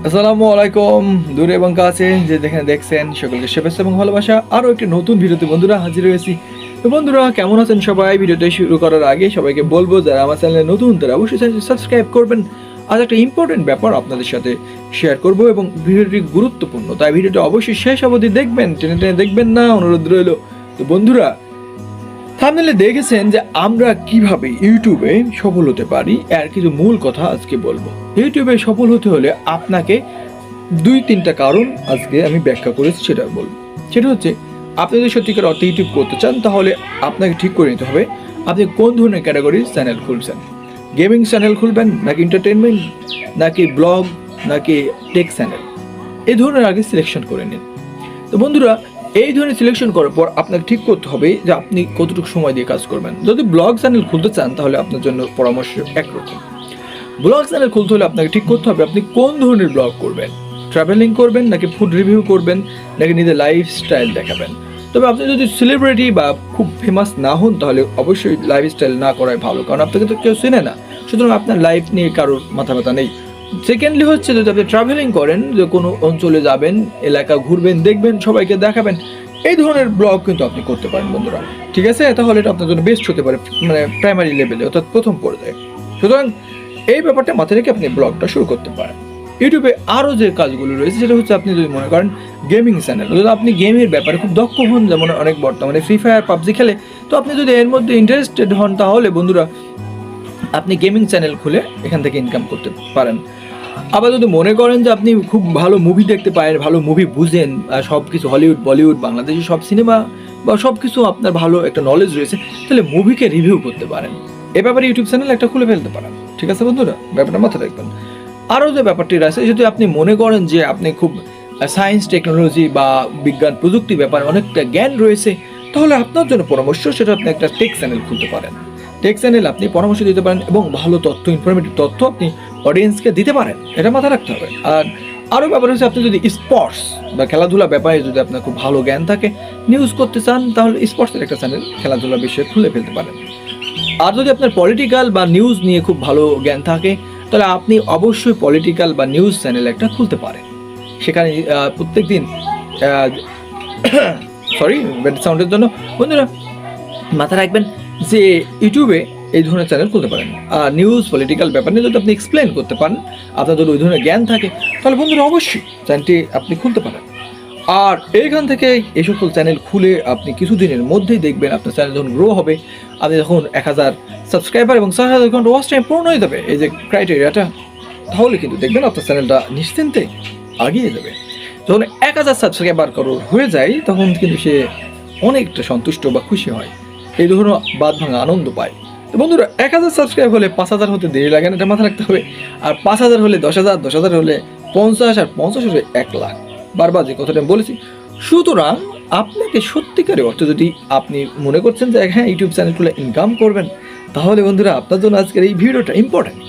আসসালামু আলাইকুম। দূরে এবং কাছে যে যেখানে দেখছেন সকলকে শুভেচ্ছা এবং ভালোবাসা। আরও একটি নতুন ভিডিওতে বন্ধুরা হাজির হয়েছি। তো বন্ধুরা কেমন আছেন সবাই? ভিডিওটা শুরু করার আগে সবাইকে বলবো, যারা আমার চ্যানেলে নতুন তারা অবশ্যই চ্যানেলটি সাবস্ক্রাইব করবেন। আজ একটা ইম্পর্টেন্ট ব্যাপার আপনাদের সাথে শেয়ার করব এবং ভিডিওটি গুরুত্বপূর্ণ, তাই ভিডিওটা অবশ্যই শেষ অবধি দেখবেন, টেনে টেনে দেখবেন না, অনুরোধ রইল। তো বন্ধুরা, থাম্বনেলে দেখেছেন যে আমরা কিভাবে ইউটিউবে সফল হতে পারি, এর কিছু মূল কথা আজকে বলবো। ইউটিউবে সফল হতে হলে আপনাকে 2-3টা কারণ আজকে আমি ব্যাখ্যা করেছি, সেটা বলবো। সেটা হচ্ছে, আপনি যদি সত্যিকার অর্থে ইউটিউব করতে চান তাহলে আপনাকে ঠিক করে নিতে হবে আপনি কোন ধরনের ক্যাটাগরির চ্যানেল খুলছেন। গেমিং চ্যানেল খুলবেন, নাকি এন্টারটেনমেন্ট, নাকি ব্লগ, নাকি টেক চ্যানেল, এই ধরনের আগে সিলেকশন করে নিন। তো বন্ধুরা, এই ধরনের সিলেকশন করার পর আপনাকে ঠিক করতে হবে যে আপনি কতটুকু সময় দিয়ে কাজ করবেন। যদি ব্লগ চ্যানেল খুলতে চান তাহলে আপনার জন্য পরামর্শ একরকম। ব্লগ চ্যানেল খুলতে হলে আপনাকে ঠিক করতে হবে আপনি কোন ধরনের ব্লগ করবেন। ট্রাভেলিং করবেন, নাকি ফুড রিভিউ করবেন, নাকি নিজের লাইফস্টাইল দেখাবেন। তবে আপনি যদি সেলিব্রিটি বা খুব ফেমাস না হন তাহলে অবশ্যই লাইফস্টাইল না করাই ভালো, কারণ আপনাকে তো কেউ চেনে না, সুতরাং আপনার লাইফ নিয়ে কারোর মাথা ব্যথা নেই। সেকেন্ডলি হচ্ছে, যদি আপনি ট্রাভেলিং করেন, যে কোনো অঞ্চলে যাবেন, এলাকা ঘুরবেন, দেখবেন, সবাইকে দেখাবেন, এই ধরনের ব্লগ কিন্তু আপনি করতে পারেন বন্ধুরা। ঠিক আছে, তাহলে এটা আপনার জন্য বেস্ট হতে পারে, মানে প্রাইমারি লেভেলে, অর্থাৎ প্রথম পর্যায়ে। সুতরাং এই ব্যাপারটা মাথায় রেখে আপনি ব্লগটা শুরু করতে পারেন। ইউটিউবে আরও যে কাজগুলো রয়েছে সেটা হচ্ছে, আপনি যদি মনে করেন গেমিং চ্যানেল, যদি আপনি গেমের ব্যাপারে খুব দক্ষ হন, যেমন অনেক বর্তমানে ফ্রি ফায়ার, পাবজি খেলে, তো আপনি যদি এর মধ্যে ইন্টারেস্টেড হন তাহলে বন্ধুরা আপনি গেমিং চ্যানেল খুলে এখান থেকে ইনকাম করতে পারেন। আবার যদি মনে করেন যে আপনি খুব ভালো মুভি দেখতে পারেন, ভালো মুভি বুঝেন, সব কিছু হলিউড, বলিউড, বাংলাদেশি সব সিনেমা বা সব কিছু আপনার ভালো একটা নলেজ রয়েছে, তাহলে মুভিকে রিভিউ করতে পারেন। এ ব্যাপারে ইউটিউব চ্যানেল একটা খুলে ফেলতে পারেন। ঠিক আছে বন্ধুরা, ব্যাপারটা মাথায় রাখবেন। আরও যে ব্যাপারটি রয়েছে, যদি আপনি মনে করেন যে আপনি খুব সায়েন্স, টেকনোলজি বা বিজ্ঞান, প্রযুক্তি ব্যাপারে অনেকটা জ্ঞান রয়েছে, তাহলে আপনার জন্য পরামর্শ, সেটা আপনি একটা টেক চ্যানেল খুলতে পারেন। টেক চ্যানেল আপনি পরামর্শ দিতে পারেন এবং ভালো তথ্য, ইনফরমেটিভ তথ্য আপনি অডিয়েন্সকে দিতে পারেন, এটা মাথায় রাখতে হবে। আর আরও ব্যাপার হচ্ছে, আপনি যদি স্পোর্টস বা খেলাধুলা ব্যাপারে যদি আপনার খুব ভালো জ্ঞান থাকে, নিউজ করতে চান, তাহলে স্পোর্টসের একটা চ্যানেল খেলাধুলার বিষয়ে খুলে ফেলতে পারেন। আর যদি আপনার পলিটিক্যাল বা নিউজ নিয়ে খুব ভালো জ্ঞান থাকে, তাহলে আপনি অবশ্যই পলিটিক্যাল বা নিউজ চ্যানেল একটা খুলতে পারেন। সেখানে প্রত্যেক দিন সরি ব্যাড সাউন্ডের জন্য বন্ধুরা, মাথায় রাখবেন যে ইউটিউবে এই ধরনের চ্যানেল খুলতে পারেন। আর নিউজ, পলিটিক্যাল ব্যাপার নিয়ে যদি আপনি এক্সপ্লেন করতে পারেন, আপনার যদি ওই ধরনের জ্ঞান থাকে, তাহলে বন্ধুরা অবশ্যই চ্যানেলটি আপনি খুলতে পারেন। আর এইখান থেকে এই সকল চ্যানেল খুলে আপনি কিছুদিনের মধ্যেই দেখবেন আপনার চ্যানেল যখন গ্রো হবে, আপনি যখন 1000 সাবস্ক্রাইবার এবং 6000 ঘন্টা ওয়াচ টাইম পূর্ণ হয়ে যাবে, এই যে ক্রাইটেরিয়াটা, তাহলে কিন্তু দেখবেন আপনার চ্যানেলটা নিশ্চিন্তে আগিয়ে যাবে। যখন 1000 সাবস্ক্রাইবার হয়ে যায়, তখন কিন্তু সে অনেকটা সন্তুষ্ট বা খুশি হয়, এই ধরনের বাদ ভাঙা আনন্দ পায়। তো বন্ধুরা, 1000 সাবস্ক্রাইব হলে 5000 হতে দেরি লাগে না, এটা মাথায় রাখতে হবে। আর 5000 হলে 10,000, 10,000 হলে 50, আর 50 হলে 1 লাখ। বারবার যে কথাটা আমি বলেছি। সুতরাং আপনাকে সত্যিকারের অর্থে, যদি আপনি মনে করছেন যে হ্যাঁ ইউটিউব চ্যানেলগুলো ইনকাম করবেন, তাহলে বন্ধুরা আপনার জন্য আজকের এই ভিডিওটা ইম্পর্টেন্ট।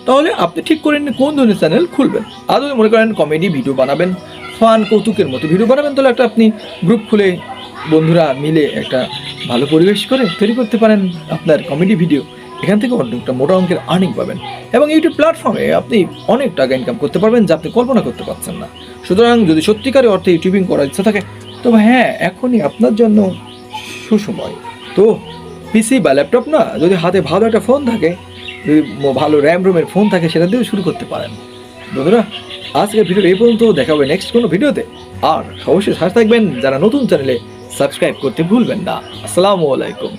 তাহলে আপনি ঠিক করে নিন কোন ধরনের চ্যানেল খুলবেন। আর যদি মনে করেন কমেডি ভিডিও বানাবেন, ফান, কৌতুকের মতো ভিডিও বানাবেন, তাহলে একটা আপনি গ্রুপ খুলে বন্ধুরা মিলে একটা ভালো পরিবেশ করে তৈরি করতে পারেন আপনার কমেডি ভিডিও। এখান থেকে অনেকটা মোটা অঙ্কের আর্নিং পাবেন এবং ইউটিউব প্ল্যাটফর্মে আপনি অনেক টাকা ইনকাম করতে পারবেন, যা আপনি কল্পনা করতে পারছেন না। সুতরাং যদি সত্যিকারের অর্থে ইউটিউবিং করার ইচ্ছা থাকে, তবে হ্যাঁ এখনই আপনার জন্য সুসময়। তো পিসি বা ল্যাপটপ না, যদি হাতে ভালো একটা ফোন থাকে, যদি ভালো র্যাম রোমের ফোন থাকে, সেটা দিয়েও শুরু করতে পারেন। বন্ধুরা, আজকের ভিডিও এই পর্যন্ত, দেখা হবে নেক্সট কোনো ভিডিওতে। আর অবশ্যই সাথে থাকবেন, যারা নতুন চ্যানেলে সাবস্ক্রাইব করতে ভুলবেন না। আসসালামু আলাইকুম।